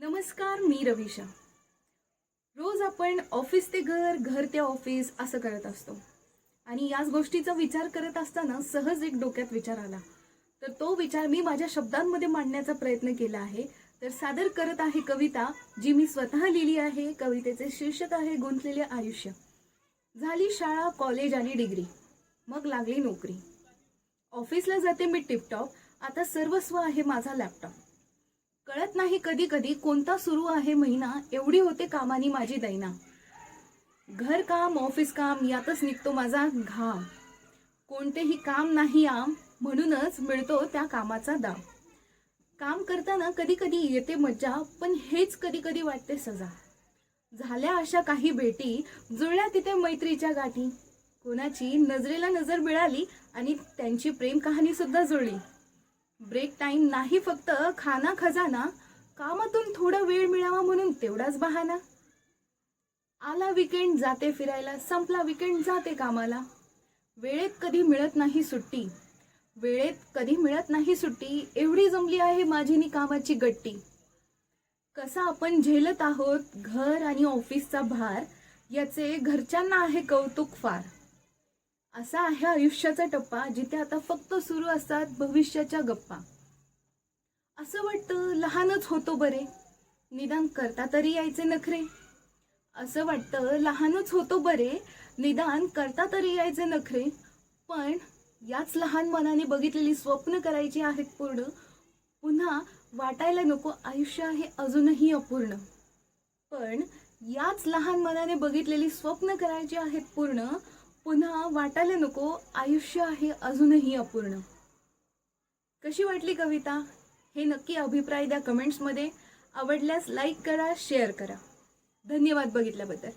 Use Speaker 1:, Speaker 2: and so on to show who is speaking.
Speaker 1: नमस्कार, मी रवीशा. रोज आपण ऑफिस ते घर, घर ते ऑफिस असं करत असतो आणि याच गोष्टीचा विचार करत असताना सहज एक डोक्यात विचार आला. तर तो विचार मी माझ्या शब्दांमध्ये मांडण्याचा प्रयत्न केला आहे. तर सादर करत आहे कविता, जी मी स्वतः लिहिली आहे. कवितेचे शीर्षक आहे गुंतलेले आयुष्य. झाली शाळा, कॉलेज आणि डिग्री, मग लागली नोकरी. ऑफिसला जाते मी टिपटॉप, आता सर्वस्व आहे माझा लॅपटॉप. कळत नाही कधी कधी कोणता सुरू आहे महिना, एवढी होते कामानी माझी दैना. घर काम, ऑफिस काम यातच निघतो माझा घाम. कोणतेही काम नाही आम, म्हणूनच मिळतो त्या कामाचा दाम. काम करताना कधी कधी येते मज्जा, पण हेच कधी कधी वाटते सजा. झाल्या अशा काही भेटी, जुळल्या तिथे मैत्रीच्या गाठी. कोणाची नजरेला नजर मिळाली आणि त्यांची प्रेम कहाणी सुद्धा जुळली. ब्रेक टाइम नाही फक्त खाना खजाना, कामातून थोडा वेळ मिळावा म्हणून तेवढाच बहाना. आला विकेंड जाते फिरायला, संपला विकेंड जाते कामाला. वेळेत कधी मिळत नाही सुट्टी, वेळेत कधी मिळत नाही सुट्टी, एवढी जमली आहे माझी नी कामाची गट्टी. कसा आपण झेलत आहोत घर आणि ऑफिसचा भार, याचे घरच्यांना आहे कौतुक फार. असा आहे आयुष्याचा टप्पा, जिथे आता फक्त सुरू असतात भविष्याच्या गप्पा. असं वाटतं लहानच होतो बरे, निदान करता तरी यायचे नखरे. असं वाटतं लहानच होतो बरे, निदान करता तरी यायचे नखरे. पण याच लहान मनाने बघितलेली स्वप्न करायची आहेत पूर्ण. पुन्हा वाटायला नको आयुष्य आहे अजूनही अपूर्ण. पण याच लहान मनाने बघितलेली स्वप्न करायची आहेत पूर्ण. पुन्हा वाटायला नको आयुष्य आहे अजूनही अपूर्ण. कशी वाटली कविता? हे नक्की अभिप्राय द्या कमेंट्समध्ये. आवडल्यास लाईक करा, शेअर करा. धन्यवाद बघितल्याबद्दल.